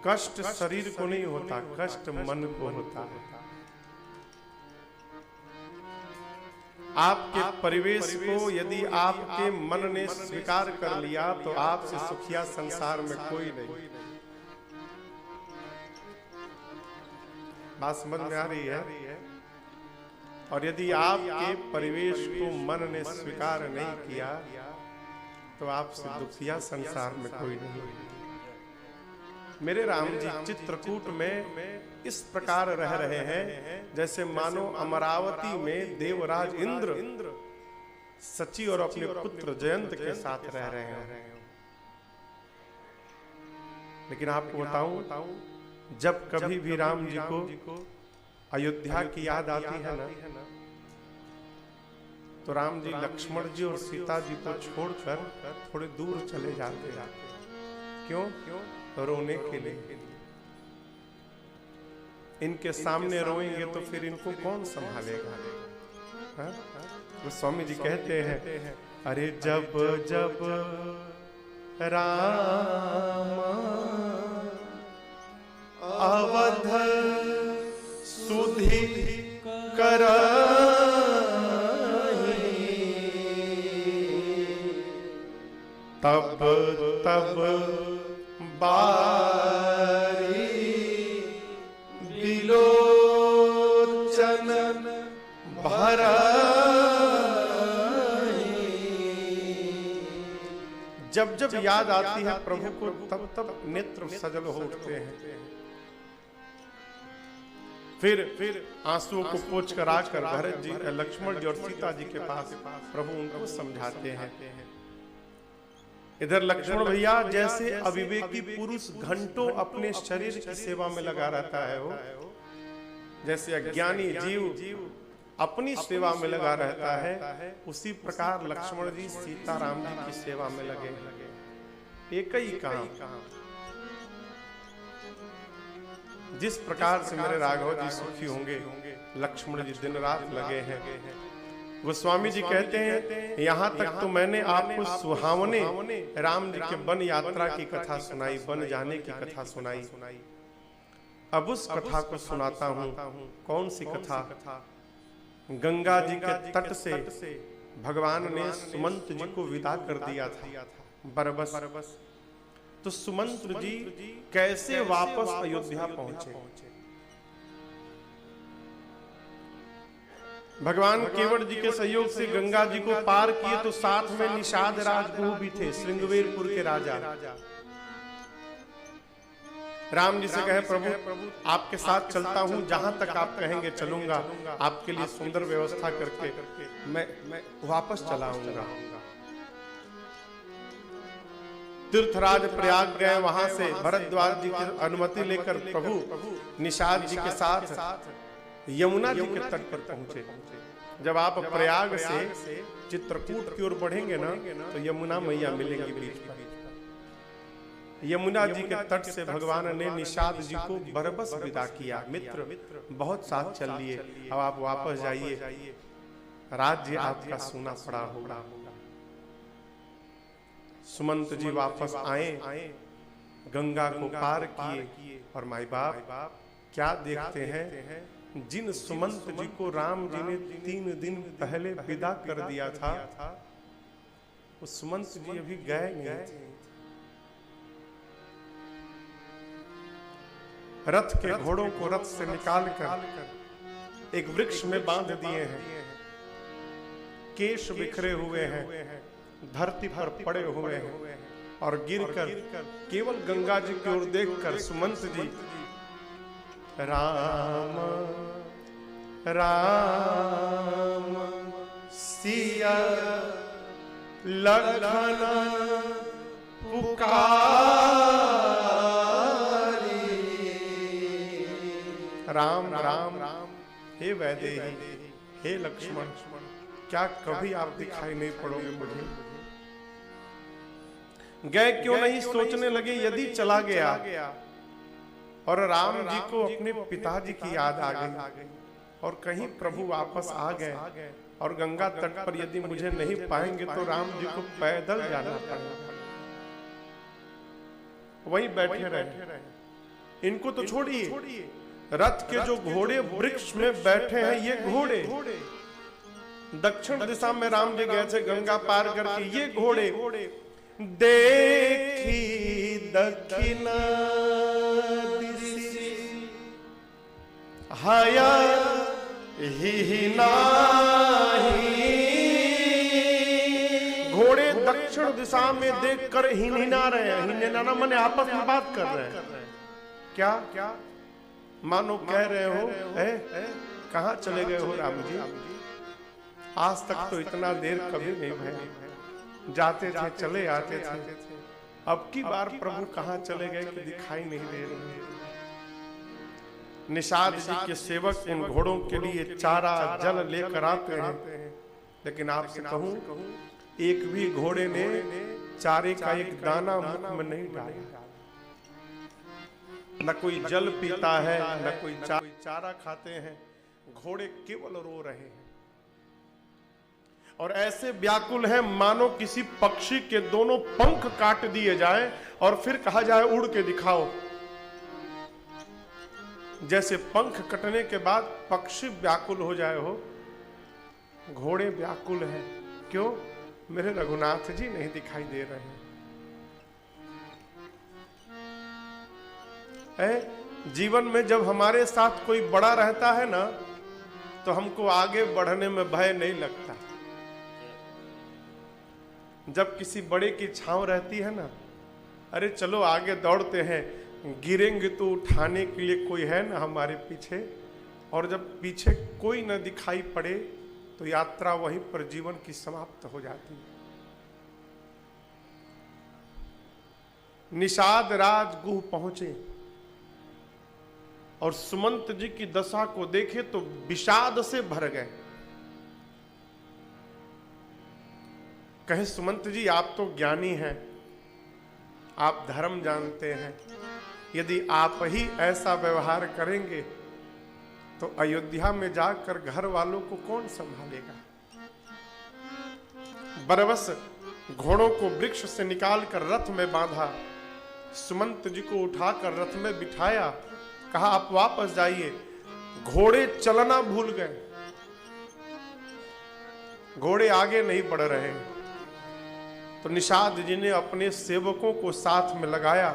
कष्ट शरीर को नहीं होता, कष्ट मन को होता है। आपके परिवेश को यदि आपके मन ने स्वीकार कर लिया तो आपसे सुखिया संसार में कोई नहीं। बात समझ में आ रही है? और यदि आपके परिवेश को मन ने स्वीकार नहीं किया तो आपसे दुखिया संसार में कोई नहीं। मेरे राम जी चित्रकूट में इस प्रकार रह रहे हैं जैसे मानो अमरावती में देवराज इंद्र सची और अपने पुत्र जयंत के साथ रह रहे हैं। लेकिन आपको बताऊं, जब कभी भी राम जी को अयोध्या की याद आती है ना, तो राम जी लक्ष्मण जी और सीता जी को छोड़कर थोड़े दूर चले जाते हैं। क्यों? रोने के लिए। इनके सामने रोएंगे तो फिर इनको कौन संभालेगा? तो स्वामी जी कहते हैं, अरे जब जब राम अवध सुधि कर तब तब बारी बिलोचन भर। जब जब याद आती है प्रभु को तब तब नेत्र सजल हो उठते हैं। फिर आंसुओं को पोंछ कर आकर भरत जी, लक्ष्मण जी और सीता जी के पास प्रभु उनको समझाते हैं। इधर लक्ष्मण भैया जैसे अविवेकी पुरुष घंटों अपने शरीर की सेवा में लगा रहता है, वो जैसे अज्ञानी जीव अपनी सेवा में लगा रहता है, उसी प्रकार लक्ष्मण जी सीता राम जी की सेवा में लगे। एक ही काम। जिस प्रकार से मेरे राघव जी सुखी होंगे, लक्ष्मण जी दिन रात लगे हैं। गोस्वामी जी कहते हैं, यहाँ तक तो मैंने आपको सुहावने राम जी के वन यात्रा की कथा सुनाई, वन जाने की कथा सुनाई। अब उस कथा को सुनाता हूँ। कौन सी कथा? गंगा जी के तट से भगवान ने सुमंत जी को विदा कर दिया था, बरबस। तो सुमंत जी कैसे वापस अयोध्या पहुंचे? भगवान केवट जी के सहयोग से गंगा जी को पार किए तो साथ में निषाद राजगुरु भी थे, श्रृंगवेरपुर के राजा। राम जी से कहे, प्रभु आपके साथ चलता हूं, जहां तक आप कहेंगे चलूंगा, आपके लिए सुंदर व्यवस्था करके मैं वापस चला आऊंगा। तीर्थराज प्रयाग गए, वहां से भरद्वाज जी की अनुमति लेकर प्रभु निषाद जी के साथ यमुना जी के तट पर पहुंचे। जब आप प्रयाग से चित्रकूट की ओर बढ़ेंगे ना, तो यमुना मैया मिलेंगी बीच में। यमुना जी के तट से भगवान ने निषाद जी को बरबस विदा किया। मित्र बहुत साथ चल लिए, अब आप वापस जाइए, राज्य आपका सूना पड़ा होगा। सुमंत जी वापस आए, गंगा को पार किए, और माई बाप क्या देखते हैं, जिन सुमंत जी को राम जी ने 3 दिन पहले विदा कर दिया था, वो सुमंत जी अभी गए नहीं थे। रथ के घोड़ों को रथ से निकालकर एक वृक्ष में बांध दिए हैं। केश बिखरे हुए हैं, धरती पर पड़े हुए हैं, और गिरकर केवल गंगा जी की ओर देखकर सुमंत जी राम राम सिया लखन पुकारी। राम राम हे वैदेही, हे लक्ष्मण, क्या कभी आप दिखाई नहीं पड़ोगे मुझे? गए क्यों नहीं? सोचने लगे, यदि चला गया और राम जी को अपने पिताजी की याद आ गई, और कहीं प्रभु वापस आ गए और गंगा तट पर यदि मुझे नहीं पाएंगे तो राम जी को पैदल जाना पड़ेगा। वहीं बैठे रहे। इनको तो छोड़िए, रथ के जो घोड़े वृक्ष में बैठे हैं ये घोड़े, दक्षिण दिशा में राम जी गए थे गंगा पार करके, ये घोड़े देखी दक्षिण हया ही नाही। घोड़े दक्षिण दिशा में देखकर हिनहिना रहे हैं, हिनहिना माने आपस में बात कर रहे हैं। क्या क्या मानो कह रहे हो कहां चले गए हो राम जी, आज तक तो इतना देर कभी नहीं भया, जाते थे चले आते थे, अब की बार प्रभु कहां चले गए कि दिखाई नहीं दे रहे। निषाद जी के सेवक उन घोड़ों के लिए चारा जल लेकर आते हैं, लेकिन आपसे कहूं एक भी घोड़े ने चारे का एक दाना मुख में नहीं डाला, न कोई जल पीता है न कोई चारा खाते हैं, घोड़े केवल रो रहे हैं और ऐसे व्याकुल हैं मानो किसी पक्षी के दोनों पंख काट दिए जाएं और फिर कहा जाए उड़ के दिखाओ। जैसे पंख कटने के बाद पक्षी व्याकुल हो जाए हो, घोड़े व्याकुल हैं। क्यों? मेरे रघुनाथ जी नहीं दिखाई दे रहे हैं। जीवन में जब हमारे साथ कोई बड़ा रहता है ना, तो हमको आगे बढ़ने में भय नहीं लगता। जब किसी बड़े की छांव रहती है ना, अरे चलो आगे दौड़ते हैं, गिरेंगे तो उठाने के लिए कोई है ना हमारे पीछे। और जब पीछे कोई न दिखाई पड़े तो यात्रा वहीं पर जीवन की समाप्त हो जाती है। निषाद राज गुह पहुंचे और सुमंत जी की दशा को देखे तो विषाद से भर गए। कहे सुमंत जी आप तो ज्ञानी हैं, आप धर्म जानते हैं, यदि आप ही ऐसा व्यवहार करेंगे तो अयोध्या में जाकर घर वालों को कौन संभालेगा। बरबस घोड़ों को वृक्ष से निकालकर रथ में बांधा, सुमंत जी को उठाकर रथ में बिठाया, कहा आप वापस जाइए। घोड़े चलना भूल गए, घोड़े आगे नहीं बढ़ रहे। तो निषाद जी ने अपने सेवकों को साथ में लगाया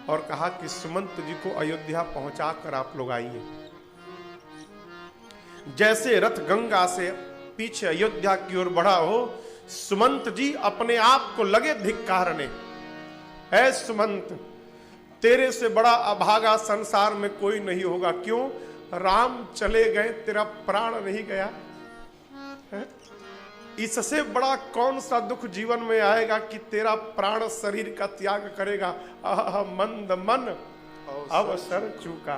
और कहा कि सुमंत जी को अयोध्या पहुंचाकर आप लोग आइए। जैसे रथ गंगा से पीछे अयोध्या की ओर बढ़ा हो, सुमंत जी अपने आप को लगे धिक्कारने। ऐ सुमंत, तेरे से बड़ा अभागा संसार में कोई नहीं होगा। क्यों? राम चले गए, तेरा प्राण नहीं गया है? इससे बड़ा कौन सा दुख जीवन में आएगा कि तेरा प्राण शरीर का त्याग करेगा। आह मंद मन अवसर चूका।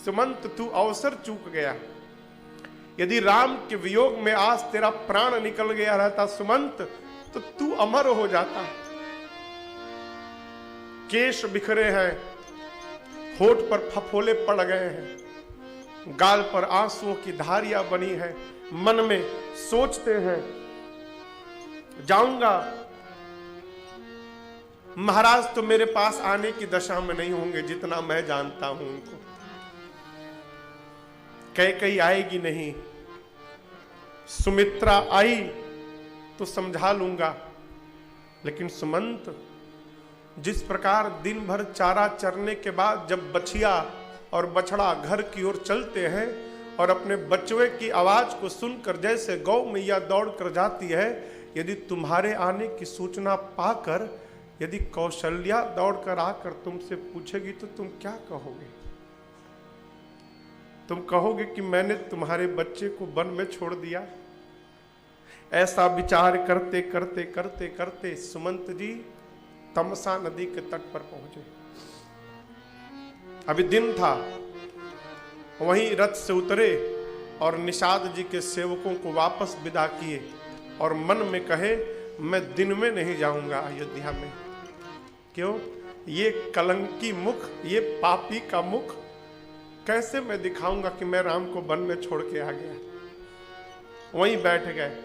सुमंत तू अवसर चूक गया। यदि राम के वियोग में आज तेरा प्राण निकल गया रहता सुमंत, तो तू अमर हो जाता। केश बिखरे हैं, होठ पर फफोले पड़ गए हैं, गाल पर आंसुओं की धारियां बनी है, मन में सोचते हैं जाऊंगा, महाराज तो मेरे पास आने की दशा में नहीं होंगे, जितना मैं जानता हूं उनको। कैकेयी आएगी नहीं, सुमित्रा आई तो समझा लूंगा, लेकिन सुमंत जिस प्रकार दिन भर चारा चरने के बाद जब बछिया और बछड़ा घर की ओर चलते हैं और अपने बचवे की आवाज को सुनकर जैसे गौ मैया दौड़ कर जाती है, यदि तुम्हारे आने की सूचना पाकर यदि कौशल्या दौड़कर आकर तुमसे पूछेगी तो तुम क्या कहोगे? तुम कहोगे कि मैंने तुम्हारे बच्चे को वन में छोड़ दिया। ऐसा विचार करते करते करते करते सुमंत जी तमसा नदी के तट पर पहुंचे। अभी दिन था, वहीं रथ से उतरे और निषाद जी के सेवकों को वापस विदा किए और मन में कहे मैं दिन में नहीं जाऊंगा अयोध्या में। क्यों? ये कलंकी मुख, ये पापी का मुख कैसे मैं दिखाऊंगा कि मैं राम को वन में छोड़ के आ गया। वहीं बैठ गए।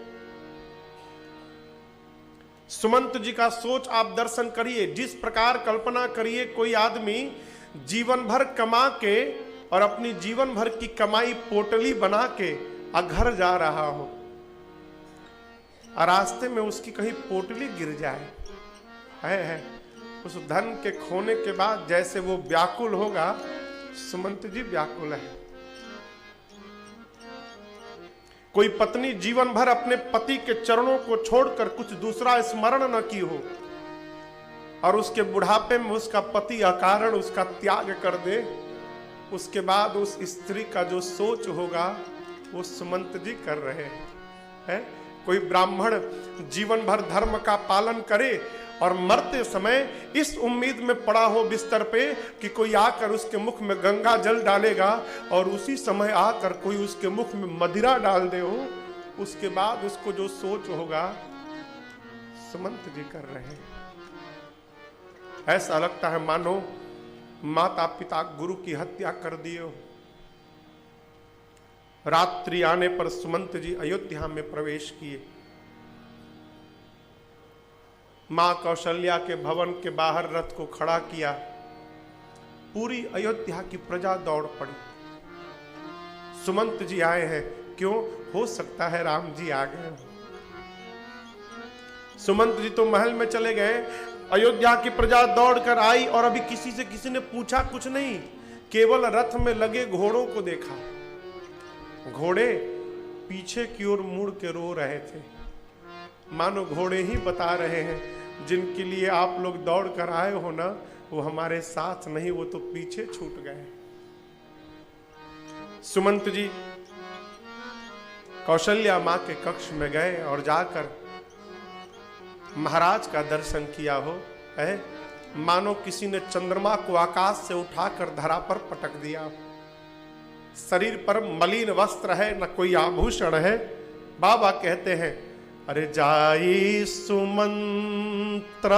सुमंत जी का सोच आप दर्शन करिए। जिस प्रकार कल्पना करिए कोई आदमी जीवन भर कमा के और अपनी जीवन भर की कमाई पोटली बना के घर जा रहा हो और रास्ते में उसकी कहीं पोटली गिर जाए, है उस धन के खोने के बाद जैसे वो व्याकुल होगा, सुमंत जी व्याकुल है। कोई पत्नी जीवन भर अपने पति के चरणों को छोड़कर कुछ दूसरा स्मरण न की हो और उसके बुढ़ापे में उसका पति अकारण उसका त्याग कर दे, उसके बाद उस स्त्री का जो सोच होगा वो सुमंत जी कर रहे हैं। कोई ब्राह्मण जीवन भर धर्म का पालन करे और मरते समय इस उम्मीद में पड़ा हो बिस्तर पे कि कोई आकर उसके मुख में गंगा जल डालेगा और उसी समय आकर कोई उसके मुख में मदिरा डाल दे हो, उसके बाद उसको जो सोच होगा सुमंत जी कर रहे हैं। ऐसा लगता है मानो माता पिता गुरु की हत्या कर दिए हो। रात्रि आने पर सुमंत जी अयोध्या में प्रवेश किए। मां कौशल्या के भवन के बाहर रथ को खड़ा किया। पूरी अयोध्या की प्रजा दौड़ पड़ी। सुमंत जी आए हैं, क्यों? हो सकता है राम जी आ गए। सुमंत जी तो महल में चले गए। अयोध्या की प्रजा दौड़कर आई और अभी किसी ने पूछा कुछ नहीं, केवल रथ में लगे घोड़ों को देखा। घोड़े पीछे की ओर मुड़ के रो रहे थे, मानो घोड़े ही बता रहे हैं जिनके लिए आप लोग दौड़ कर आए हो ना, वो हमारे साथ नहीं, वो तो पीछे छूट गए। सुमंत जी कौशल्या मां के कक्ष में गए और जाकर महाराज का दर्शन किया हो, है मानो किसी ने चंद्रमा को आकाश से उठाकर धरा पर पटक दिया। शरीर पर मलिन वस्त्र है, न कोई आभूषण है। बाबा कहते हैं, अरे जाई सुमंत्र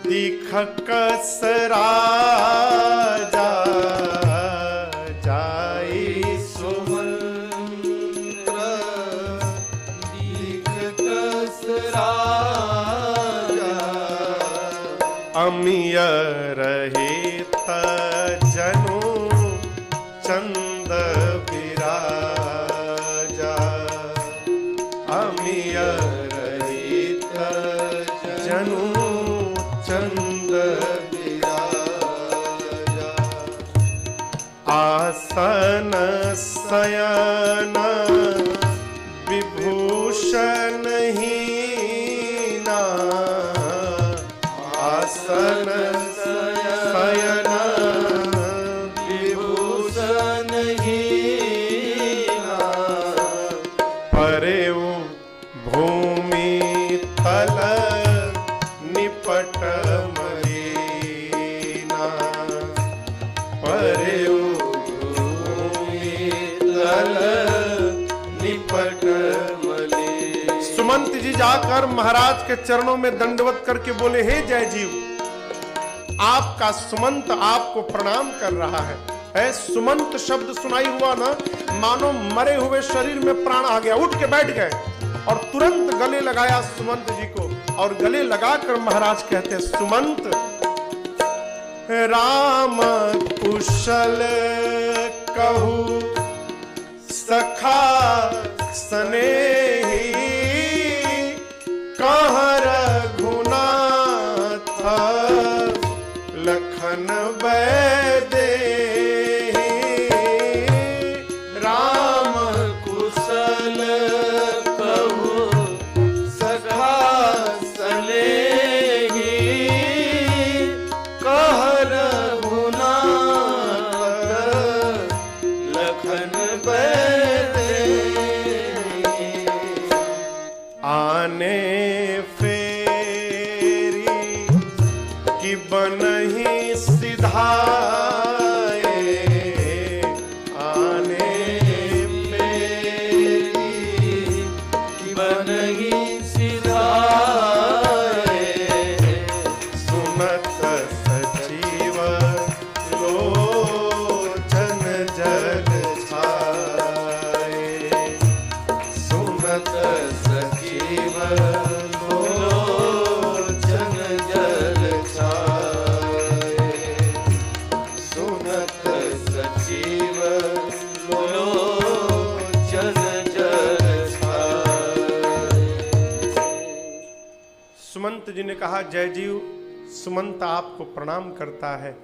दिख कस राजा, जाई सुमंत्र दिख कस राजा, अमिय रहित जनु चंद विराजा, अमिय रहित जनु चंद विराजा, आसन शयन विभूषण हीना, आसन शयन विभूषण हीना, परेउ भूमि तल निपट मलीना, परेउ भूमि तल निपट मलीना। सुमंत जी जाकर महाराज के चरणों में दंडवत करके बोले, हे जय जीव, आपका सुमंत आपको प्रणाम कर रहा है। सुमंत शब्द सुनाई हुआ ना, मानो मरे हुए शरीर में प्राण आ गया। उठ के बैठ गए और तुरंत गले लगाया सुमंत जी को, और गले लगाकर महाराज कहते, सुमंत राम कुशल कहू सखा स्नेही, कहाँ रघुनाथ लखन बैदे, राम कुशल कहू सखा स्नेही, कहाँ रघुनाथ लखन बैदे, आने फेरी की बनही सिधाए, आने फेरी की बनही सिधाए, सुनत सचिव लोचन जल छाए, सुनत सचिव लोचन जल छाए, जी ने कहा, जय जीव सुमंत आपको प्रणाम करता है।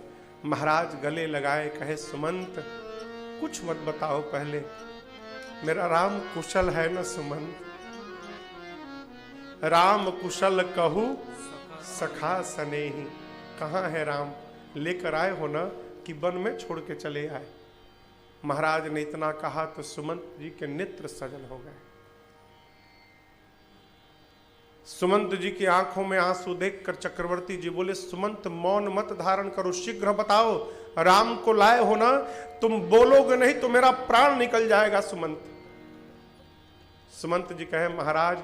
महाराज गले लगाए, कहे सुमंत कुछ मत बताओ, पहले मेरा राम कुशल है न सुमंत? राम कुशल कहू सखा सनेही। कहाँ है राम? लेकर आए हो ना कि वन में छोड़ के चले आए? महाराज ने इतना कहा तो सुमंत जी के नेत्र सजल हो गए। सुमंत जी की आंखों में आंसू देखकर चक्रवर्ती जी बोले, सुमंत मौन मत धारण करो, शीघ्र बताओ, राम को लाए हो ना? तुम बोलोगे नहीं तो मेरा प्राण निकल जाएगा सुमंत। सुमंत जी कहे, महाराज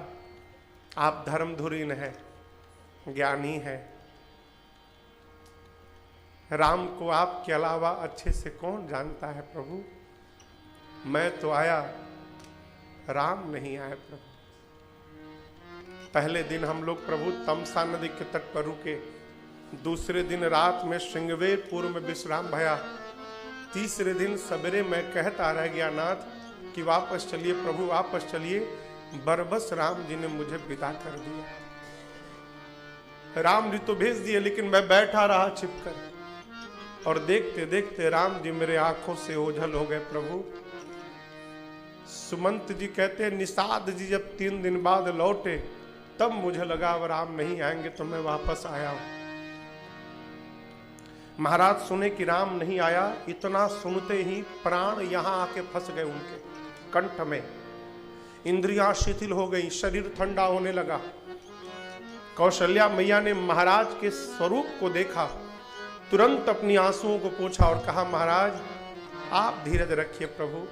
आप धर्मधुरीन है, ज्ञानी है, राम को आपके अलावा अच्छे से कौन जानता है प्रभु? मैं तो आया, राम नहीं आए प्रभु। पहले दिन हम लोग प्रभु तमसा नदी के तट पर रुके, दूसरे दिन रात में श्रृंगवेरपुर में विश्राम भया, तीसरे दिन सवेरे मैं कहता रह गया नाथ कि वापस चलिए प्रभु, वापस चलिए। बरबस राम जी ने मुझे विदा कर दिया। राम जी तो भेज दिए, लेकिन मैं बैठा रहा छिपकर, और देखते देखते राम जी मेरे आंखों से ओझल हो गए प्रभु। सुमंत जी कहते हैं, निषाद जी जब 3 दिन बाद लौटे तब मुझे लगा अब राम नहीं आएंगे, तो मैं वापस आया हूं। महाराज सुने कि राम नहीं आया, इतना सुनते ही प्राण यहां आके फंस गए उनके कंठ में, इंद्रियां शिथिल हो गई, शरीर ठंडा होने लगा। कौशल्या मैया ने महाराज के स्वरूप को देखा, तुरंत अपनी आंसुओं को पोंछा और कहा, महाराज आप धीरज रखिए प्रभु।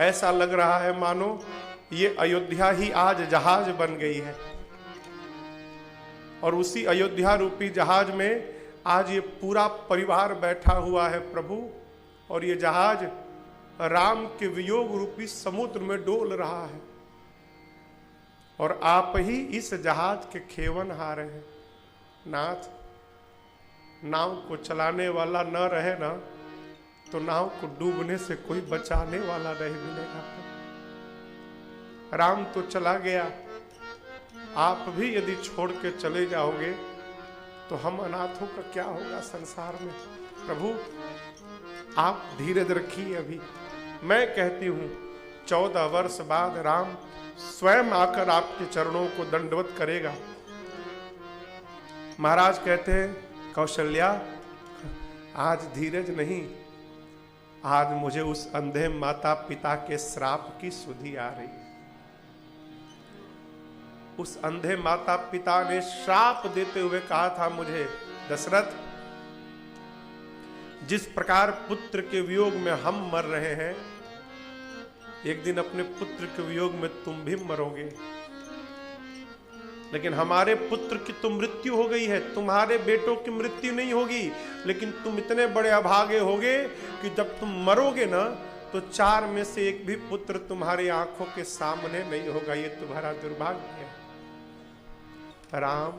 ऐसा लग रहा है मानो ये अयोध्या ही आज जहाज बन गई है, और उसी अयोध्या रूपी जहाज में आज ये पूरा परिवार बैठा हुआ है प्रभु, और ये जहाज राम के वियोग रूपी समुद्र में डोल रहा है, और आप ही इस जहाज के खेवनहार हैं। नाथ, नाव को चलाने वाला न रहे ना तो नाव को डूबने से कोई बचाने वाला नहीं मिलेगा। राम तो चला गया, आप भी यदि छोड़ के चले जाओगे तो हम अनाथों का क्या होगा संसार में? प्रभु आप धीरज रखिए। अभी मैं कहती हूं 14 वर्ष बाद राम स्वयं आकर आपके चरणों को दंडवत करेगा। महाराज कहते हैं, कौशल्या आज धीरज नहीं, आज मुझे उस अंधे माता पिता के श्राप की सुधि आ रही है। उस अंधे माता पिता ने श्राप देते हुए कहा था मुझे, दशरथ जिस प्रकार पुत्र के वियोग में हम मर रहे हैं, एक दिन अपने पुत्र के वियोग में तुम भी मरोगे। लेकिन हमारे पुत्र की तो मृत्यु हो गई है, तुम्हारे बेटों की मृत्यु नहीं होगी, लेकिन तुम इतने बड़े अभागे होगे कि जब तुम मरोगे ना तो 4 में से एक भी पुत्र तुम्हारी आंखों के सामने नहीं होगा। ये तुम्हारा दुर्भाग्य है। राम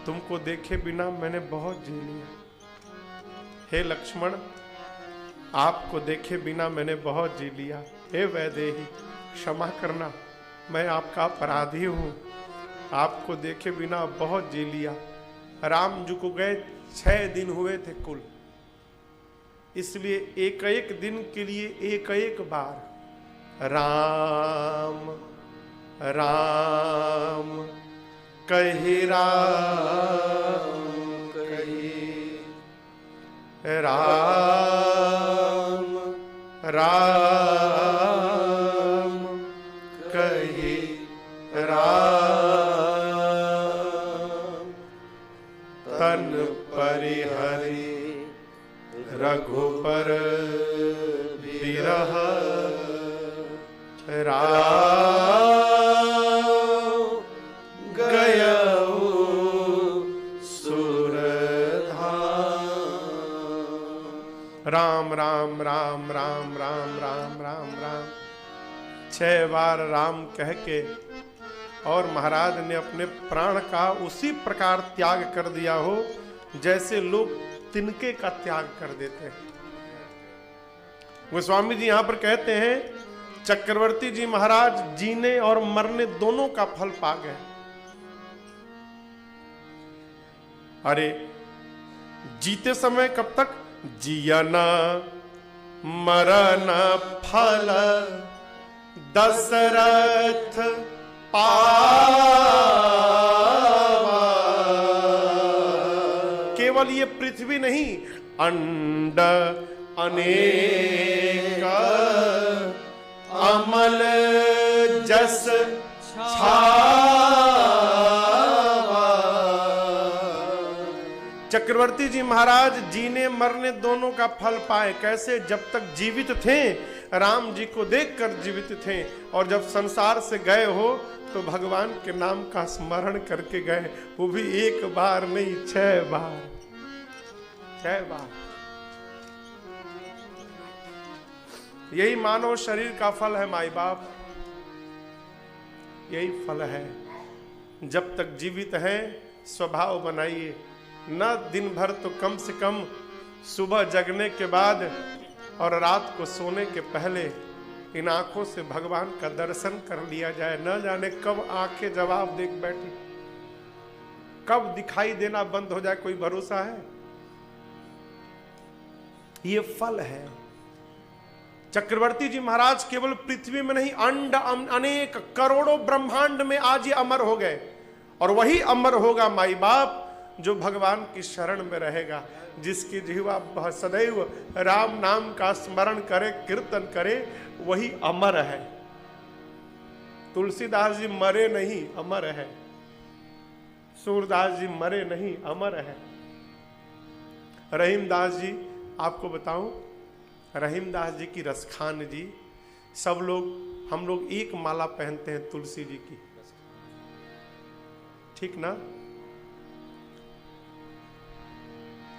तुमको देखे बिना मैंने बहुत जी लिया। हे लक्ष्मण आपको देखे बिना मैंने बहुत जी लिया। हे वैदेही क्षमा करना, मैं आपका अपराधी हूं, आपको देखे बिना बहुत जी लिया। राम जी को गए 6 दिन हुए थे कुल, इसलिए एक एक दिन के लिए एक एक बार राम राम कही, राम कही, राम राम कही, राम तन परिहरि रघुबर बिरह, राम राम राम राम राम राम राम राम राम 6 बार राम कह के और महाराज ने अपने प्राण का उसी प्रकार त्याग कर दिया हो जैसे लोग तिनके का त्याग कर देते हैं। गोस्वामी जी यहां पर कहते हैं चक्रवर्ती जी महाराज जीने और मरने दोनों का फल पा गए। अरे जीते समय कब तक? जिया ना मरण फल दशरथ पावा। केवल ये पृथ्वी नहीं, अंड अनेक अमल जस छावा। चक्रवर्ती जी महाराज जीने मरने दोनों का फल पाए। कैसे? जब तक जीवित थे राम जी को देखकर जीवित थे, और जब संसार से गए हो तो भगवान के नाम का स्मरण करके गए, वो भी एक बार नहीं 6 बार। 6 बार। यही मानव शरीर का फल है माई बाप, यही फल है। जब तक जीवित हैं स्वभाव बनाइए, न दिन भर तो कम से कम सुबह जगने के बाद और रात को सोने के पहले इन आंखों से भगवान का दर्शन कर लिया जाए। न जाने कब आंखें जवाब देख बैठी, कब दिखाई देना बंद हो जाए, कोई भरोसा है? ये फल है। चक्रवर्ती जी महाराज केवल पृथ्वी में नहीं, अंड अनेक करोड़ों ब्रह्मांड में आज ये अमर हो गए, और वही अमर होगा माई बाप जो भगवान की शरण में रहेगा, जिसकी जिह्वा सदैव राम नाम का स्मरण करे, कीर्तन करे, वही अमर है। तुलसीदास जी मरे नहीं, अमर है। सूरदास जी मरे नहीं, अमर है। रहीमदास जी, आपको बताऊं, रहीमदास जी की रसखान जी, सब लोग, हम लोग एक माला पहनते हैं तुलसी जी की, ठीक ना?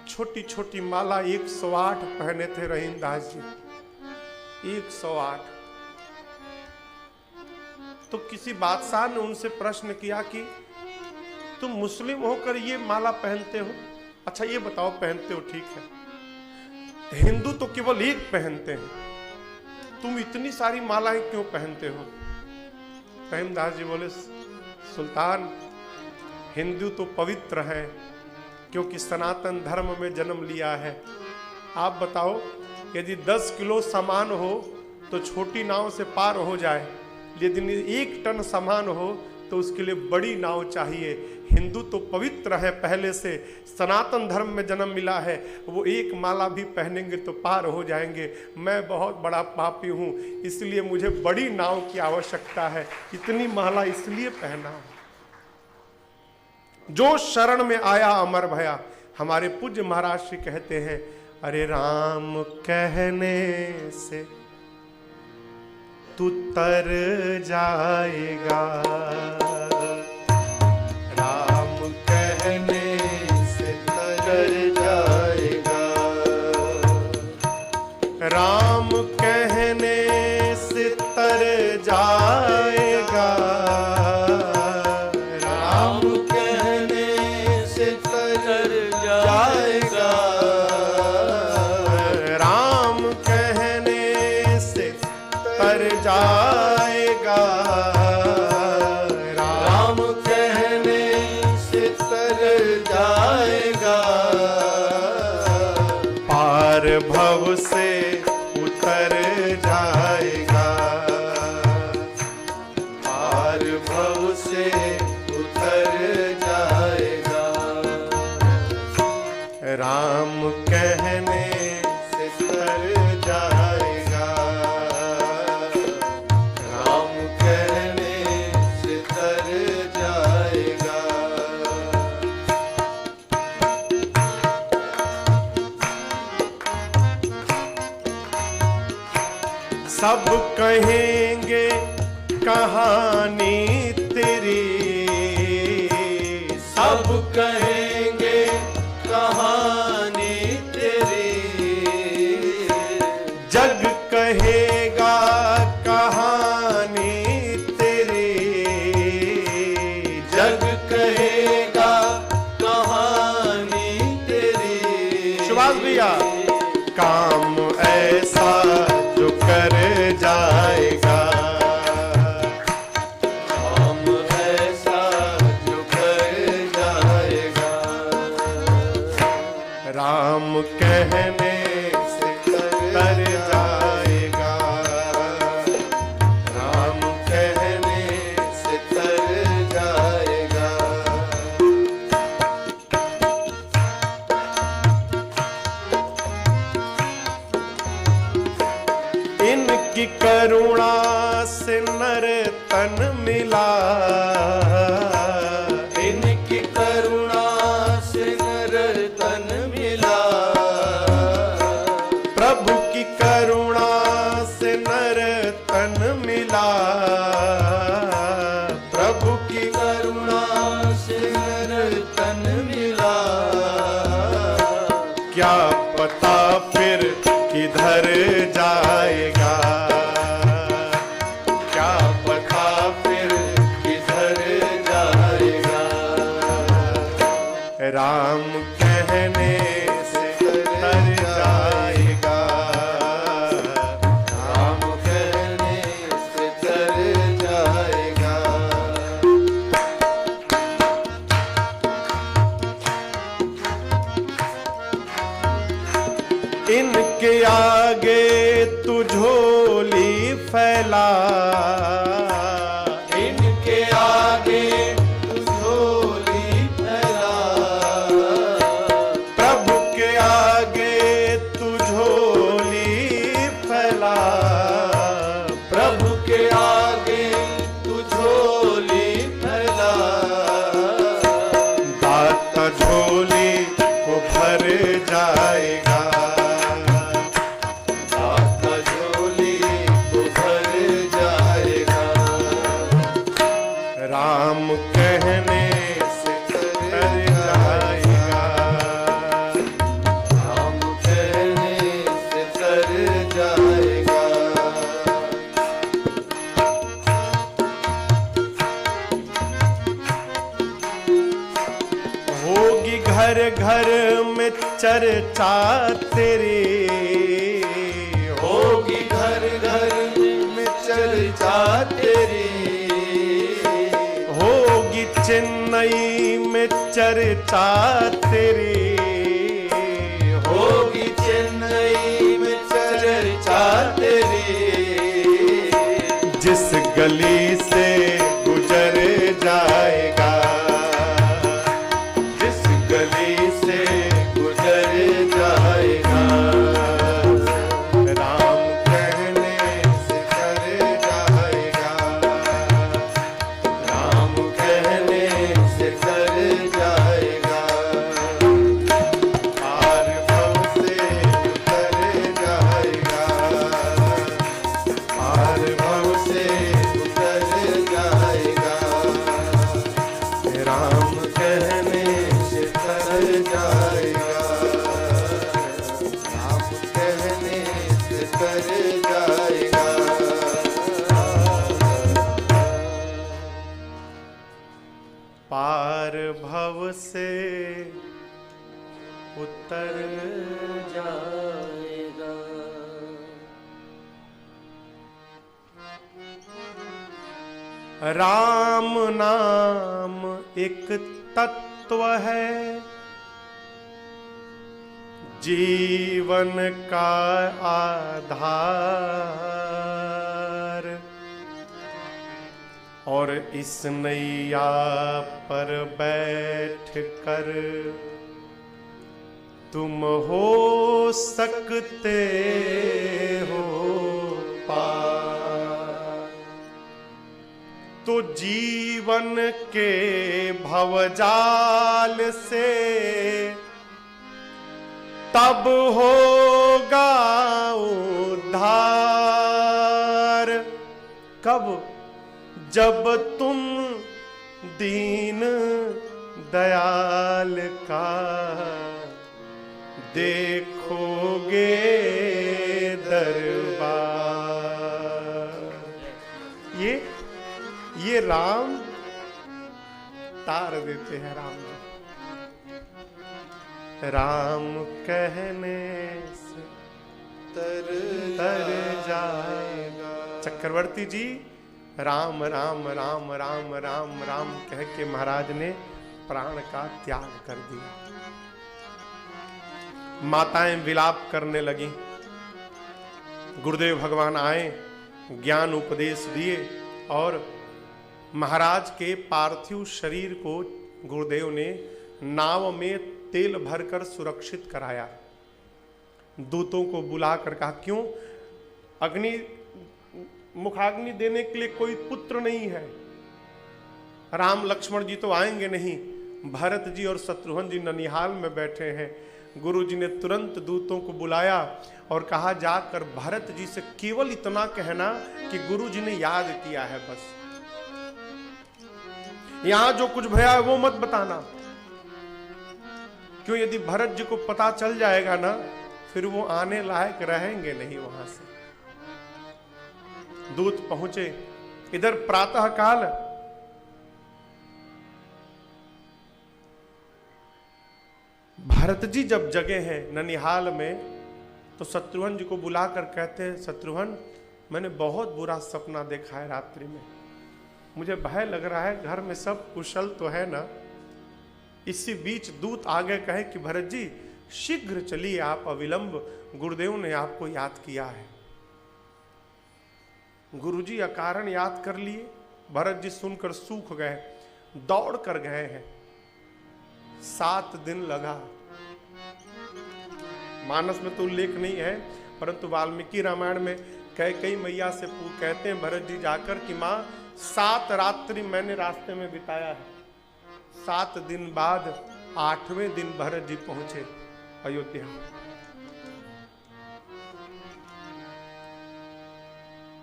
छोटी छोटी माला 108 पहने थे रहीमदास जी, 108। तो किसी बादशाह ने उनसे प्रश्न किया कि तुम मुस्लिम होकर ये माला पहनते हो, अच्छा ये बताओ, पहनते हो ठीक है, हिंदू तो केवल एक पहनते हैं, तुम इतनी सारी मालाएं क्यों पहनते हो? रहीमदास जी बोले, सुल्तान हिंदू तो पवित्र है क्योंकि सनातन धर्म में जन्म लिया है। आप बताओ, यदि 10 किलो सामान हो तो छोटी नाव से पार हो जाए, यदि 1 टन सामान हो तो उसके लिए बड़ी नाव चाहिए। हिंदू तो पवित्र है, पहले से सनातन धर्म में जन्म मिला है, वो एक माला भी पहनेंगे तो पार हो जाएंगे। मैं बहुत बड़ा पापी हूँ, इसलिए मुझे बड़ी नाव की आवश्यकता है, इतनी माला इसलिए पहना हूँ। जो शरण में आया अमर भया। हमारे पूज्य महाराज श्री कहते हैं, अरे राम कहने से तू तर जाएगा, राम कहने से तर जाएगा, राम कहने से तर जाएगा, राम कहने से तर जाएगा, राम कहने से तर जाएगा, राम कहने से तर जाएगा, पार भव से उतर जाएगा, पार भव से उतर जाएगा, राम कहने से तर जाएगा, राम कहने से तर जाएगा। सब कहेंगे कहानी तेरी, सब कहेंगे कहानी तेरी, जग कहेगा कहानी तेरी, जग कहेगा कहानी तेरी। सुभाष भैया, काम ऐसा जो कर जाएगा, राम कहने से तर जाएगा, राम कहने से तर जाएगा। इनकी करुणा से नर तन मिला, इनकी करुणा से नर तन मिला, प्रभु की करुणा से नर तन मिला, प्रभु की करुणा से नर तन मिला। क्या पता फिर किधर जाएगा, क्या पता फिर किधर जाएगा। राम कहने से तर जाएगा, राम कहने से तर जाएगा। इनके आगे तू झोली फैला, इनके आगे तू झोली फैला, प्रभु के आगे तू झोली फैला, प्रभु के आगे तू झोली फैला। दाता झोली को भर जाएगा, राम कहने से तर जाएगा, राम कहने से तर जाएगा। होगी घर घर में चर्चा तेरी, होगी घर घर में चर्चा तेरी, होगी चेन्नई में चर्चा तेरी, होगी चेन्नई में चर्चा तेरी। जिस गली से गुजर जाएगा, जिस गली से गुजर जाएगा, राम कहने से तर जाएगा, राम कहने से तर जाएगा। पार भव से उतर जाएगा, पार भव से उतर जाएगा, राम कहने से तर जाएगा, राम कहने से तर जाएगा। पार भव से उतर जाएगा। राम नाम एक तत्व है, जीवन का आधार, और इस नैया पर बैठ कर तुम हो सकते हो पार। तो जीवन के भवजाल से तब होगा उद्धार, कब? जब तुम दीन दयाल का देखोगे दरबार। ये राम तार देते हैं। राम कहने से तर जाएगा। चक्रवर्ती जी राम राम राम राम राम राम कह के महाराज ने प्राण का त्याग कर दिया। माताएं विलाप करने लगी। गुरुदेव भगवान आए, ज्ञान उपदेश दिए और महाराज के पार्थिव शरीर को गुरुदेव ने नाव में तेल भरकर सुरक्षित कराया। दूतों को बुलाकर कहा, क्यों? अग्नि, मुखाग्नि देने के लिए कोई पुत्र नहीं है, राम लक्ष्मण जी तो आएंगे नहीं, भरत जी और शत्रुघ्न जी ननिहाल में बैठे हैं। गुरु जी ने तुरंत दूतों को बुलाया और कहा, जाकर भरत जी से केवल इतना कहना कि गुरु जी ने याद किया है, बस यहां जो कुछ भया है वो मत बताना। क्यों? यदि भरत जी को पता चल जाएगा ना, फिर वो आने लायक रहेंगे नहीं वहां से। दूत पहुंचे। इधर प्रातः काल भरत जी जब जगे हैं ननिहाल में, तो शत्रुघ्न जी को बुलाकर कहते हैं, शत्रुघ्न, मैंने बहुत बुरा सपना देखा है रात्रि में, मुझे भय लग रहा है, घर में सब कुशल तो है ना? इसी बीच दूत आगे कहे कि भरत जी शीघ्र चलिए, आप अविलंब, गुरुदेव ने आपको याद किया है। गुरुजी अकारण याद कर लिए। भरत जी सुनकर सूख गए, दौड़ कर गए हैं। 7 दिन लगा। मानस में तो उल्लेख नहीं है, परंतु वाल्मीकि रामायण में कैकेयी मैया से कहते हैं भरत जी जाकर कि मां 7 रात्रि मैंने रास्ते में बिताया है। 7 दिन बाद 8वें दिन भरत जी पहुंचे अयोध्या।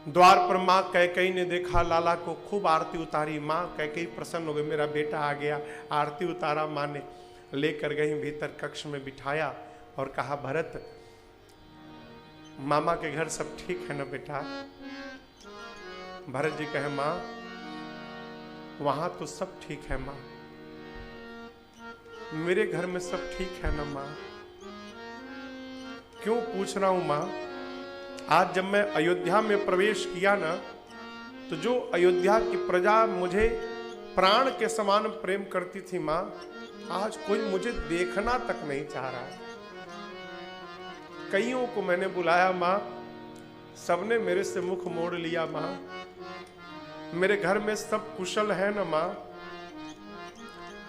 द्वार पर मां कैकेयी ने देखा लाला को, खूब आरती उतारी। मां कैकेयी प्रसन्न हो गई, मेरा बेटा आ गया। आरती उतारा मां ने, लेकर गई भीतर कक्ष में बिठाया और कहा, भरत, मामा के घर सब ठीक है ना बेटा? भरत जी कहे, मां वहां तो सब ठीक है मां, मेरे घर में सब ठीक है ना मां? क्यों पूछ रहा हूं मां? आज जब मैं अयोध्या में प्रवेश किया ना, तो जो अयोध्या की प्रजा मुझे प्राण के समान प्रेम करती थी मां, आज कोई मुझे देखना तक नहीं चाह रहा। कईयों को मैंने बुलाया मां, सबने मेरे से मुख मोड़ लिया मां। मेरे घर में सब कुशल है ना मां?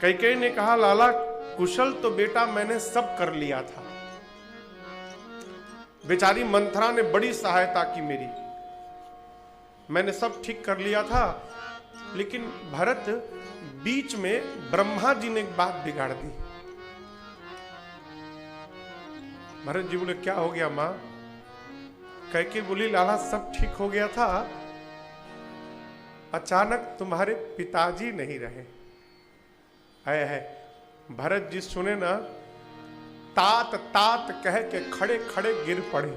कैकेयी ने कहा, लाला कुशल तो बेटा मैंने सब कर लिया था। बेचारी मंथरा ने बड़ी सहायता की मेरी, मैंने सब ठीक कर लिया था। लेकिन भरत, बीच में ब्रह्मा जी ने एक बात बिगाड़ दी। भरत जी बोले, क्या हो गया मां? कैकेयी बोली, लाला सब ठीक हो गया था, अचानक तुम्हारे पिताजी नहीं रहे। है भरत जी सुने ना, तात तात कह के खड़े खड़े गिर पड़े।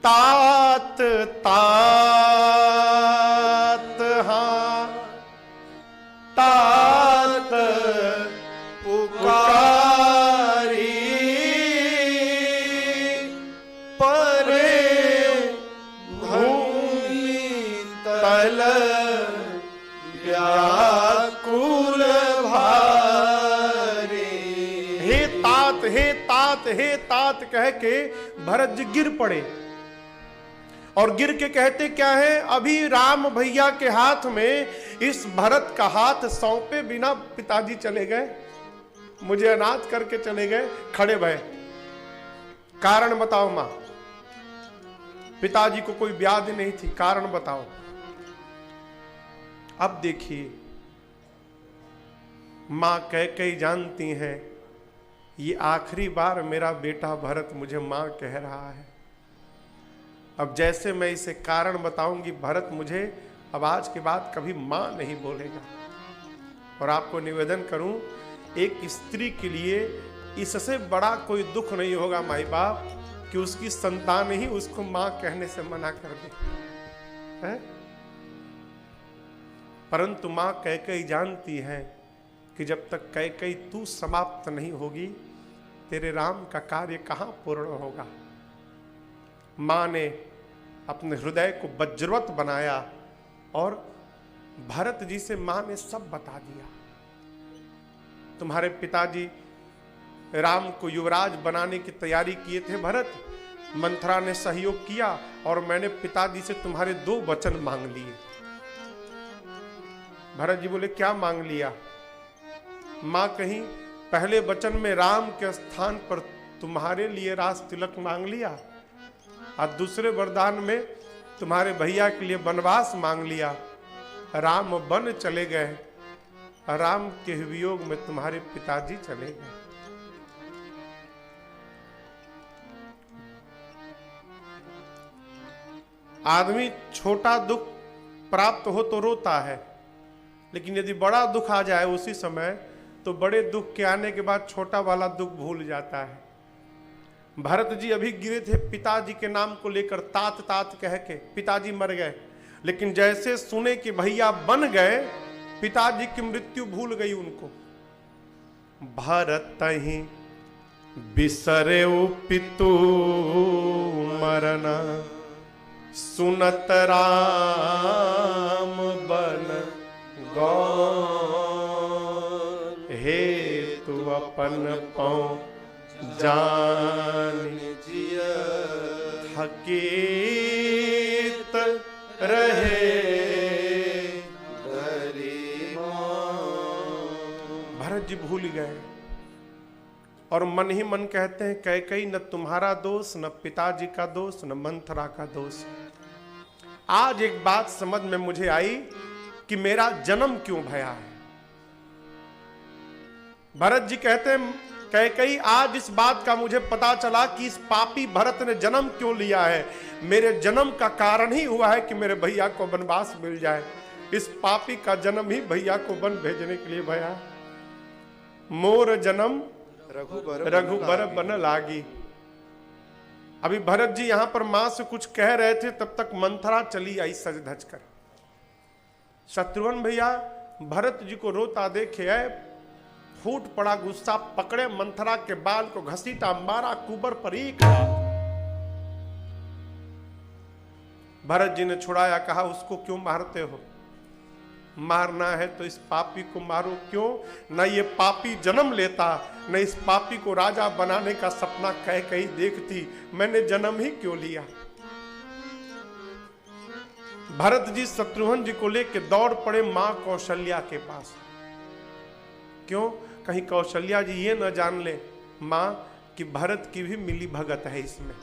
तात तात हाँ तात पुकारी परे भूमि तल व्याकुल हे तात कह के भरत जी गिर पड़े। और गिर के कहते क्या है, अभी राम भैया के हाथ में इस भरत का हाथ सौंपे बिना पिताजी चले गए, मुझे अनाथ करके चले गए। खड़े भय, कारण बताओ मां? पिताजी को कोई व्याधि नहीं थी, कारण बताओ। अब देखिए, मां कैकेयी जानती हैं ये आखिरी बार मेरा बेटा भरत मुझे मां कह रहा है। अब जैसे मैं इसे कारण बताऊंगी, भरत मुझे अब आज के बाद कभी मां नहीं बोलेगा। और आपको निवेदन करूं, एक स्त्री के लिए इससे बड़ा कोई दुख नहीं होगा माई बाप कि उसकी संतान ही उसको मां कहने से मना कर दे, है? परंतु मां कैकेयी जानती है कि जब तक कैकेयी तू समाप्त नहीं होगी, तेरे राम का कार्य कहां पूर्ण होगा। मां ने अपने हृदय को वज्रवत बनाया और भरत जी से मां ने सब बता दिया। तुम्हारे पिताजी राम को युवराज बनाने की तैयारी किए थे भरत। मंथरा ने सहयोग किया और मैंने पिताजी से तुम्हारे 2 वचन मांग लिए। भरत जी बोले क्या मांग लिया? मां कहीं पहले वचन में राम के स्थान पर तुम्हारे लिए राज तिलक मांग लिया और दूसरे वरदान में तुम्हारे भैया के लिए वनवास मांग लिया। राम वन चले गए, राम के वियोग में तुम्हारे पिताजी चले गए। आदमी छोटा दुख प्राप्त हो तो रोता है, लेकिन यदि बड़ा दुख आ जाए उसी समय तो बड़े दुख के आने के बाद छोटा वाला दुख भूल जाता है। भरत जी अभी गिरे थे पिताजी के नाम को लेकर, तात तात कह के पिताजी मर गए, लेकिन जैसे सुने कि भैया बन गए पिताजी की मृत्यु भूल गई उनको। भरत ही बिसरे पितु मरना, सुनत राम बन गौर, हे तू अपन पाँव जान जिया, हकीत रहे भरत जी भूल गए और मन ही मन कहते हैं कैकेयी न तुम्हारा दोष, न पिताजी का दोष, न मंथरा का दोष। आज एक बात समझ में मुझे आई कि मेरा जन्म क्यों भया है। भरत जी कहते हैं कैकेयी आज इस बात का मुझे पता चला कि इस पापी भरत ने जन्म क्यों लिया है। मेरे जन्म का कारण ही हुआ है कि मेरे भैया को वनवास मिल जाए। इस पापी का जन्म ही भैया को वन भेजने के लिए भया। मोर जन्म रघुबर बन लागी। अभी भरत जी यहां पर मां से कुछ कह रहे थे, तब तक मंथरा चली आई सज धज कर। शत्रुघ्न भैया भरत जी को रोता देखे है, फूट पड़ा गुस्सा, पकड़े मंथरा के बाल को घसीटा, मारा कुबर पर एक हाथ। भरत जी ने छुड़ाया, कहा उसको क्यों मारते हो? मारना है तो इस पापी को मारो। क्यों? न ये पापी जन्म लेता, न इस पापी को राजा बनाने का सपना कैकेयी देखती। मैंने जन्म ही क्यों लिया? भरत जी शत्रुघ्न जी को लेकर दौड़ पड़े मां कौशल्या के पास। क्यों? कहीं कौशल्या जी ये न जान ले मां कि भरत की भी मिली भगत है इसमें।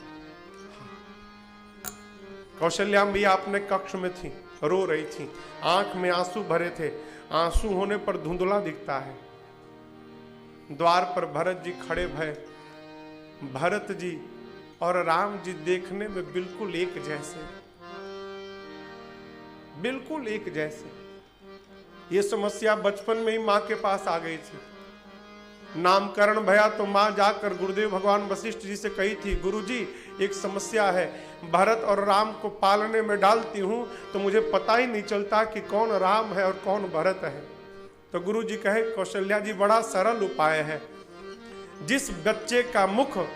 कौशल्या भैया अपने कक्ष में थी, रो रही थी, आंख में आंसू भरे थे। आंसू होने पर धुंधला दिखता है। द्वार पर भरत जी खड़े भय। भरत जी और राम जी देखने में बिल्कुल एक जैसे, बिल्कुल एक जैसे। ये समस्या बचपन में ही मां के पास आ गई थी। नामकरण भया तो मां जाकर गुरुदेव भगवान वशिष्ठ जी से कही थी, गुरुजी एक समस्या है, भरत और राम को पालने में डालती हूं तो मुझे पता ही नहीं चलता कि कौन राम है और कौन भरत है। तो गुरु जी कहे, कौशल्या जी बड़ा सरल उपाय है। जिस बच्चे का मुख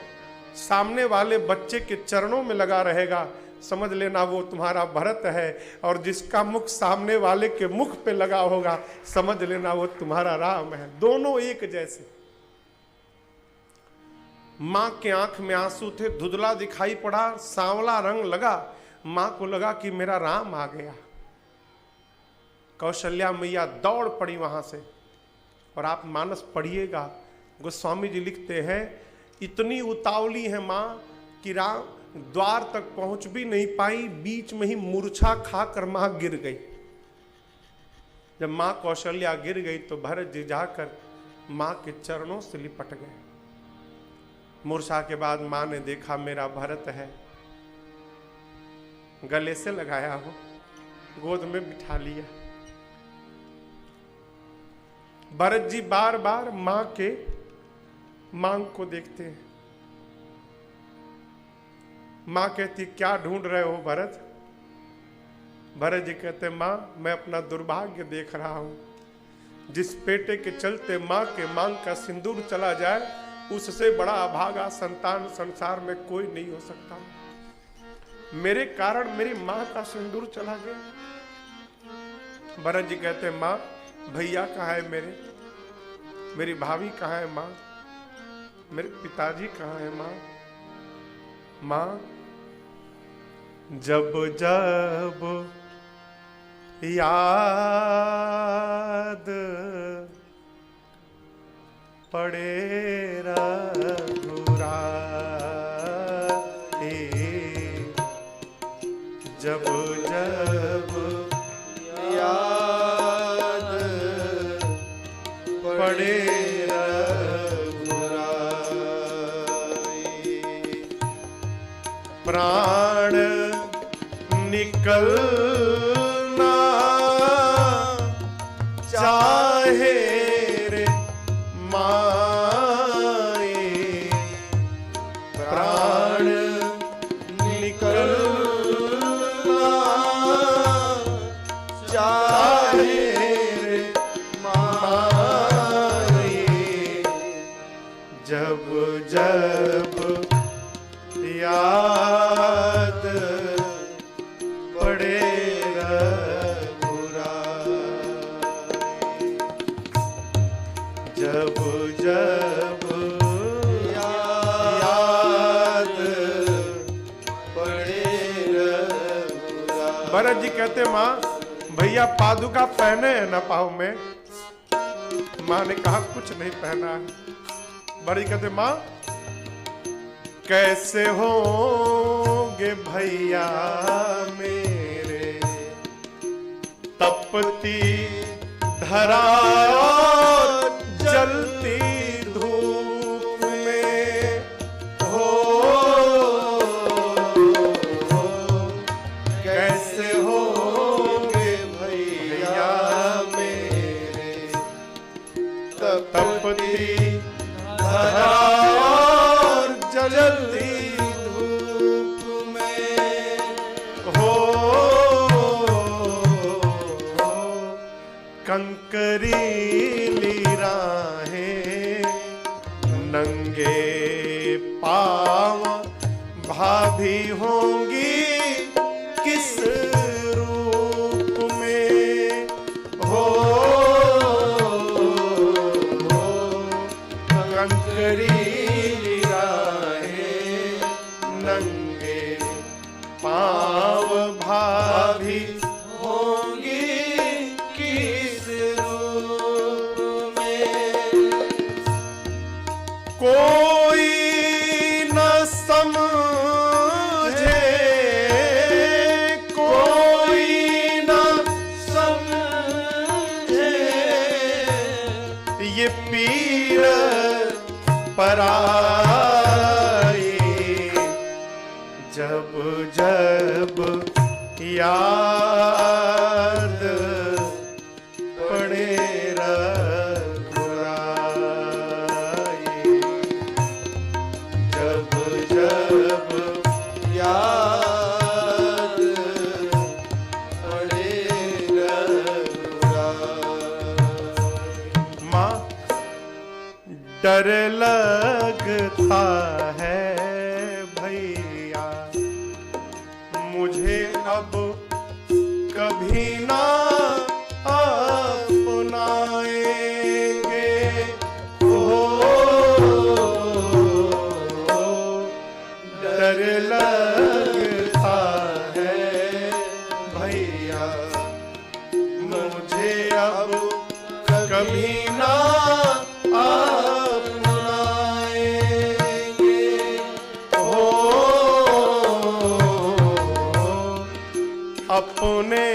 सामने वाले बच्चे के चरणों में लगा रहेगा, समझ लेना वो तुम्हारा भरत है, और जिसका मुख सामने वाले के मुख पे लगा होगा, समझ लेना वो तुम्हारा राम है। दोनों एक जैसे। मां के आंख में आंसू थे, धुंधला दिखाई पड़ा, सांवला रंग लगा। मां को लगा कि मेरा राम आ गया। कौशल्या मैया दौड़ पड़ी वहां से। और आप मानस पढ़िएगा, गोस्वामी जी लिखते हैं, इतनी उतावली है मां कि राम द्वार तक पहुंच भी नहीं पाई, बीच में ही मूर्छा खाकर मां गिर गई। जब मां कौशल्या गिर गई तो भरत जी जाकर मां के चरणों से लिपट गए। मूर्छा के बाद मां ने देखा मेरा भरत है, गले से लगाया हो, गोद में बिठा लिया। भरत जी बार बार मां के मांग को देखते हैं। मां कहती, क्या ढूंढ रहे हो भरत? भरत जी कहते, मां मैं अपना दुर्भाग्य देख रहा हूं। जिस पेटे के चलते मां के मांग का सिंदूर चला जाए, उससे बड़ा अभागा संतान संसार में कोई नहीं हो सकता। मेरे कारण मेरी मां का सिंदूर चला गया। भरत जी कहते, मां भैया कहाँ है मेरे? मेरी भाभी कहाँ है मां? मेरे पिताजी कहाँ है माँ? माँ, जब जब याद पड़े रघुराई, जब जब याद पड़े रघुराई, प्राण निकलना चाहे रे माए, प्राण निकलना चाहे रे माए, जब जब याद पड़े रघुराई, जब जब याद पड़े रघुराई। भरत जी कहते माँ भैया पादुका पहने है ना पाँव में? माँ ने कहा कुछ नहीं पहना है। भरत जी कहते माँ कैसे होंगे भैया मेरे तपती धरा जलती धूप में हो, कैसे होंगे भैया मेरे तपती धरा जलती धूप में हो, कंकरीली राहें नंगे पाँव भाभी होंगी किस रूप में हो, कंकरीली नंगे पाँव भाभी होंगी किस रूप में, कोई न समझे, कोई न समझे ये पीर पराई, जब जब याद पड़े रघुराई, जब जब याद पड़े रघुराई। माँ डर लगता है भैया मुझे अब कभी ना अपनाएंगे हो, डर लगता है भैया मुझे अब कभी ना अपनाएंगे हो, अपने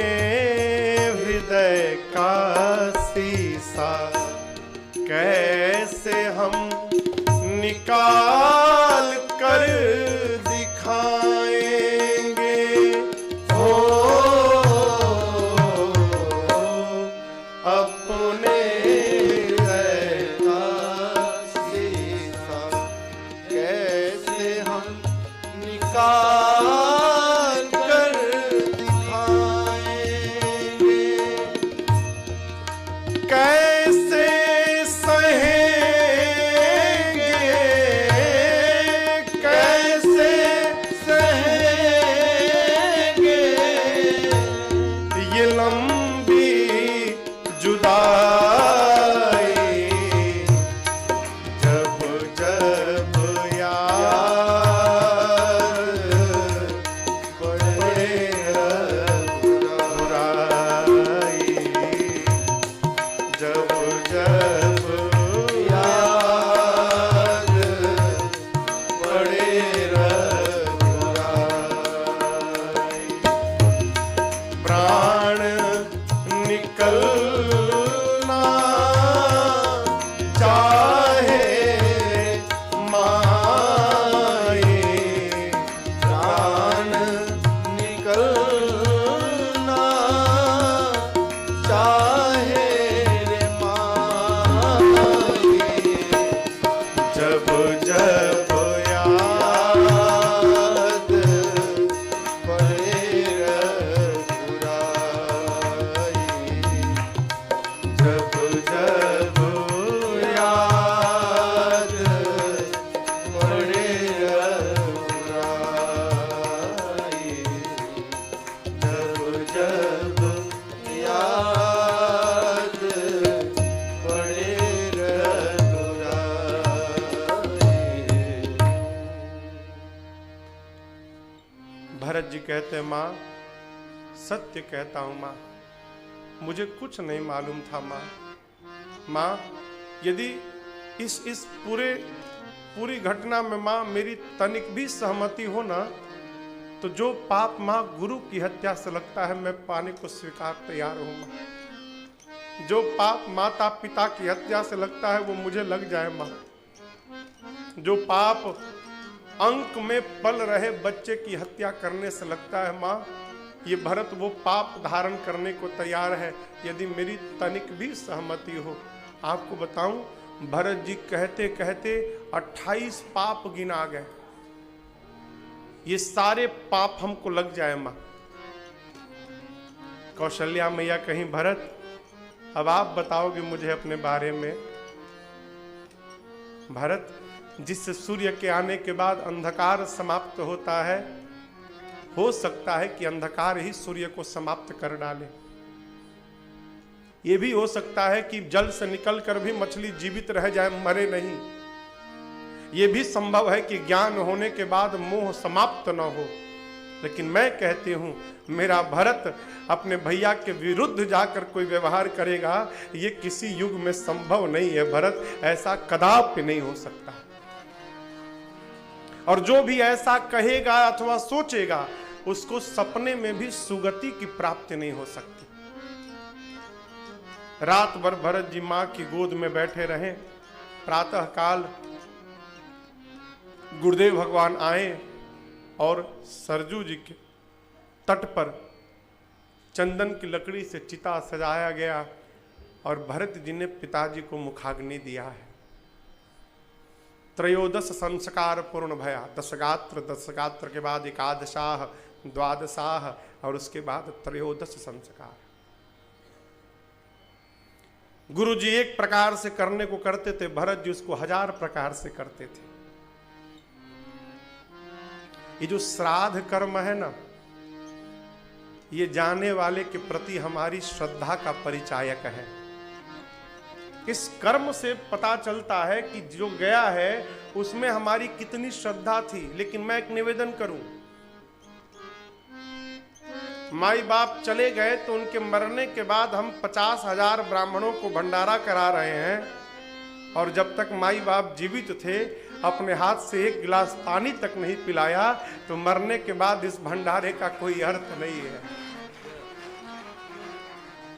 हृदय का शीशा कैसे हम निकाल कर दिखाएंगे हो, अपने हृदय का शीशा कैसे हम निकाल कर दिखाएंगे, कैसे सहेंगे जब याद पड़े रघुराई, प्राण निकलना चाहे माए, प्राण निकलना चाहे रे माए, जब जब याद पड़े रघुराई, जब जब याद पड़े रघुराई, जब जब याद पड़े रघुराई। भरत जी कहते हैं, माँ सत्य कहता हूं माँ, मुझे कुछ नहीं मालूम था माँ। माँ यदि इस पूरी घटना में माँ मेरी तनिक भी सहमति हो ना, तो जो पाप माँ गुरु की हत्या से लगता है मैं पाने को स्वीकार तैयार हूं माँ। जो पाप माता पिता की हत्या से लगता है वो मुझे लग जाए माँ। जो पाप अंक में पल रहे बच्चे की हत्या करने से लगता है माँ, ये भरत वो पाप धारण करने को तैयार है यदि मेरी तनिक भी सहमति हो। आपको बताऊं, भरत जी कहते कहते 28 पाप गिना गए। ये सारे पाप हमको लग जाए माँ। कौशल्या मैया कहीं, भरत अब आप बताओगे मुझे अपने बारे में। भरत, जिस सूर्य के आने के बाद अंधकार समाप्त होता है, हो सकता है कि अंधकार ही सूर्य को समाप्त कर डाले। यह भी हो सकता है कि जल से निकलकर भी मछली जीवित रह जाए, मरे नहीं। यह भी संभव है कि ज्ञान होने के बाद मोह समाप्त न हो। लेकिन मैं कहती हूं, मेरा भरत अपने भैया के विरुद्ध जाकर कोई व्यवहार करेगा, यह किसी युग में संभव नहीं है। भरत, ऐसा कदापि नहीं हो सकता। और जो भी ऐसा कहेगा अथवा सोचेगा, उसको सपने में भी सुगति की प्राप्ति नहीं हो सकती। रात भर भरत जी मां की गोद में बैठे रहे। प्रातः काल गुरुदेव भगवान आए और सरजू जी के तट पर चंदन की लकड़ी से चिता सजाया गया और भरत जी ने पिताजी को मुखाग्नि दिया है। त्रयोदश संस्कार पूर्ण भया, 10 गात्र के बाद एकादशाह, द्वादशाह और उसके बाद त्रयोदश संस्कार। गुरु जी एक प्रकार से करने को करते थे, भरत जी उसको 1000 प्रकार से करते थे। ये जो श्राद्ध कर्म है ना, ये जाने वाले के प्रति हमारी श्रद्धा का परिचायक है। इस कर्म से पता चलता है कि जो गया है उसमें हमारी कितनी श्रद्धा थी। लेकिन मैं एक निवेदन करूं, माई बाप चले गए तो उनके मरने के बाद हम 50,000 ब्राह्मणों को भंडारा करा रहे हैं, और जब तक माई बाप जीवित थे अपने हाथ से एक गिलास पानी तक नहीं पिलाया, तो मरने के बाद इस भंडारे का कोई अर्थ नहीं है।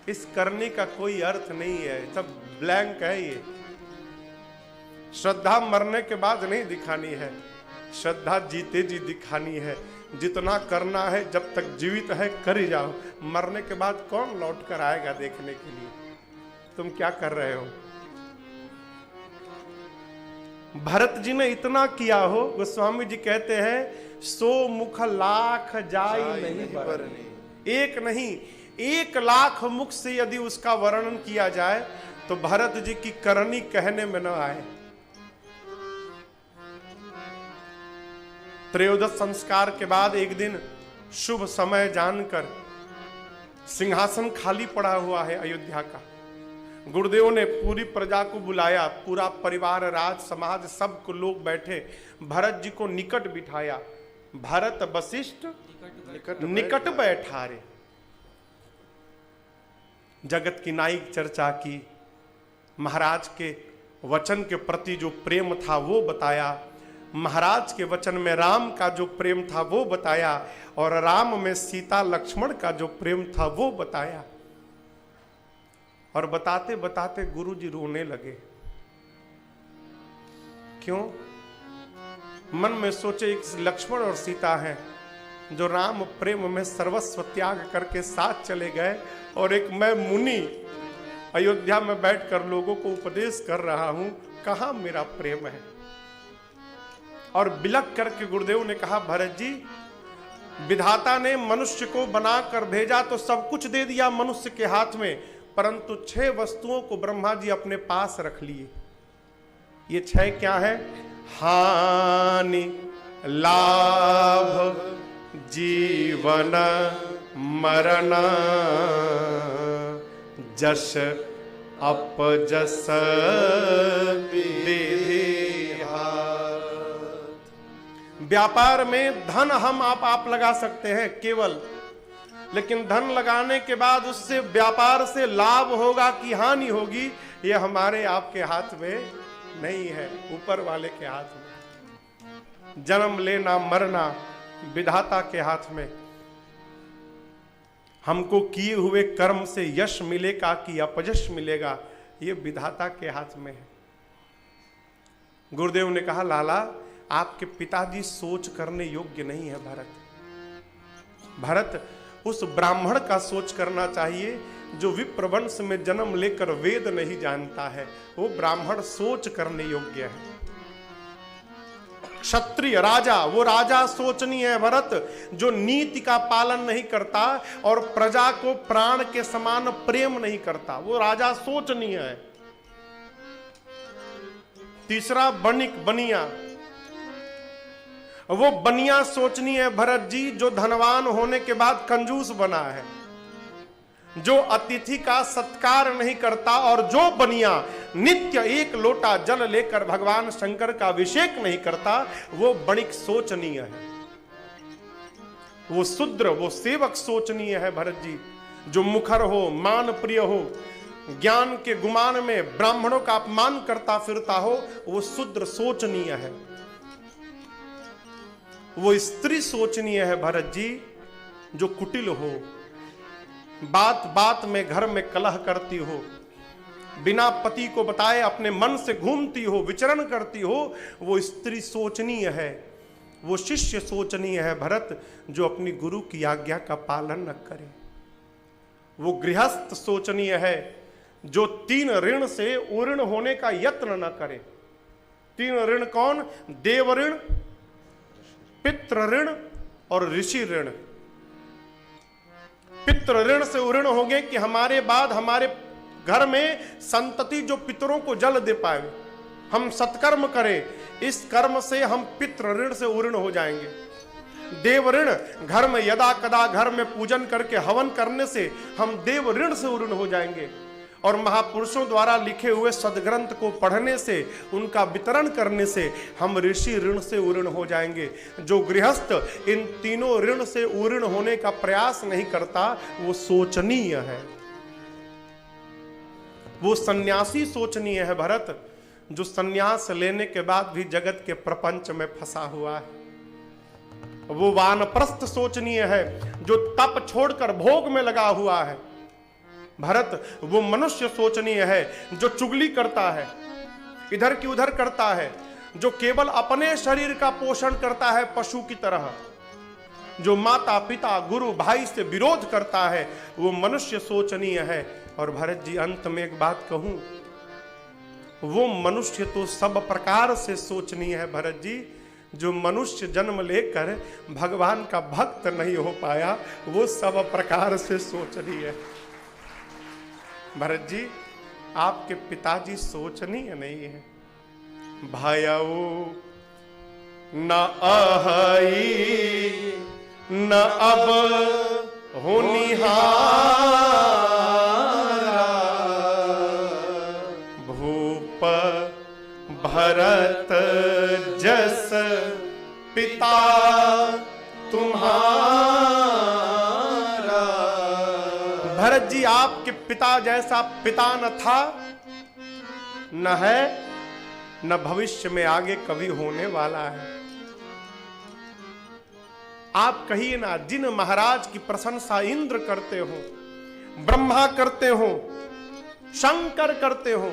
इस करने का कोई अर्थ नहीं है, सब ब्लैंक है। ये श्रद्धा मरने के बाद नहीं दिखानी है, श्रद्धा जीते जी दिखानी है। जितना करना है जब तक जीवित है कर ही जाओ, मरने के बाद कौन लौट कर आएगा देखने के लिए तुम क्या कर रहे हो। भरत जी ने इतना किया हो, गोस्वामी जी कहते हैं, 100 मुख लाख जाई नहीं बरनी। एक नहीं, 1 लाख मुख से यदि उसका वर्णन किया जाए तो भरत जी की करनी कहने में न आए। त्रयोदश संस्कार के बाद एक दिन शुभ समय जानकर सिंहासन खाली पड़ा हुआ है अयोध्या का। गुरुदेव ने पूरी प्रजा को बुलाया, पूरा परिवार, राज समाज, सबको लोग बैठे, भरत जी को निकट बिठाया। भरत वशिष्ठ निकट बैठारे। जगत की नायक चर्चा की, महाराज के वचन के प्रति जो प्रेम था वो बताया, महाराज के वचन में राम का जो प्रेम था वो बताया, और राम में सीता लक्ष्मण का जो प्रेम था वो बताया। और बताते बताते गुरुजी रोने लगे। क्यों? मन में सोचे एक लक्ष्मण और सीता हैं जो राम प्रेम में सर्वस्व त्याग करके साथ चले गए, और एक मैं मुनि अयोध्या में बैठकर लोगों को उपदेश कर रहा हूं, कहां मेरा प्रेम है। और बिलक करके गुरुदेव ने कहा, भरत जी, विधाता ने मनुष्य को बनाकर भेजा तो सब कुछ दे दिया मनुष्य के हाथ में, परंतु 6 वस्तुओं को ब्रह्मा जी अपने पास रख लिए। ये 6 क्या है? हानि, लाभ, जीवन, मरण, जस अपजस विधि। व्यापार में धन हम आप लगा सकते हैं केवल, लेकिन धन लगाने के बाद उससे व्यापार से लाभ होगा कि हानि होगी, यह हमारे आपके हाथ में नहीं है, ऊपर वाले के हाथ में। जन्म लेना मरना विधाता के हाथ में। हमको किए हुए कर्म से यश मिलेगा कि अपयश मिलेगा, ये विधाता के हाथ में है। गुरुदेव ने कहा, लाला आपके पिताजी सोच करने योग्य नहीं है भरत। भरत, उस ब्राह्मण का सोच करना चाहिए जो विप्रवंश में जन्म लेकर वेद नहीं जानता है, वो ब्राह्मण सोच करने योग्य है। क्षत्रिय राजा, वो राजा सोचनीय है भरत, जो नीति का पालन नहीं करता और प्रजा को प्राण के समान प्रेम नहीं करता, वो राजा सोचनीय है। तीसरा बनिक, बनिया, वो बनिया सोचनीय है भरत जी, जो धनवान होने के बाद कंजूस बना है, जो अतिथि का सत्कार नहीं करता, और जो बनिया नित्य 1 लोटा जल लेकर भगवान शंकर का अभिषेक नहीं करता, वो बणिक सोचनीय है। वो शूद्र, वो सेवक सोचनीय है भरत जी, जो मुखर हो, मान प्रिय हो, ज्ञान के गुमान में ब्राह्मणों का अपमान करता फिरता हो, वो शूद्र सोचनीय है। वो स्त्री सोचनीय है भरत जी, जो कुटिल हो, बात बात में घर में कलह करती हो, बिना पति को बताए अपने मन से घूमती हो, विचरण करती हो, वो स्त्री सोचनीय है। वो शिष्य सोचनीय है भरत, जो अपनी गुरु की आज्ञा का पालन न करे। वो गृहस्थ सोचनीय है, जो 3 ऋण से उऋण होने का यत्न न करे। 3 ऋण कौन? देव ऋण, पितृ ऋण और ऋषि ऋण। पितृ ऋण से उऋण होंगे कि हमारे बाद हमारे घर में संतति जो पितरों को जल दे पाए, हम सत्कर्म करें, इस कर्म से हम पितृ ऋण से उऋण हो जाएंगे। देव ऋण, घर में यदा कदा घर में पूजन करके हवन करने से हम देव ऋण से उऋण हो जाएंगे, और महापुरुषों द्वारा लिखे हुए सदग्रंथ को पढ़ने से, उनका वितरण करने से हम ऋषि ऋण से उऋण हो जाएंगे। जो गृहस्थ इन तीनों ऋण से उऋण होने का प्रयास नहीं करता, वो सोचनीय है। वो सन्यासी सोचनीय है भरत, जो सन्यास लेने के बाद भी जगत के प्रपंच में फंसा हुआ है। वो वानप्रस्थ सोचनीय है, जो तप छोड़कर भोग में लगा हुआ है भरत। वो मनुष्य सोचनीय है, जो चुगली करता है, इधर की उधर करता है, जो केवल अपने शरीर का पोषण करता है पशु की तरह, जो माता पिता गुरु भाई से विरोध करता है, वो मनुष्य सोचनीय है। और भरत जी, अंत में एक बात कहूं, वो मनुष्य तो सब प्रकार से सोचनीय है भरत जी, जो मनुष्य जन्म लेकर भगवान का भक्त नहीं हो पाया, वो सब प्रकार से सोचनीय है। भरत जी, आपके पिताजी सोचनीय नहीं है। भायऊ न अहई न अब होनिहारा, भूप भरत जस पिता तुम्हारा। भरत जी, आपके पिता जैसा पिता न था, न है न भविष्य में आगे कभी होने वाला है। आप कहिए ना, जिन महाराज की प्रशंसा इंद्र करते हो, ब्रह्मा करते हो, शंकर करते हो,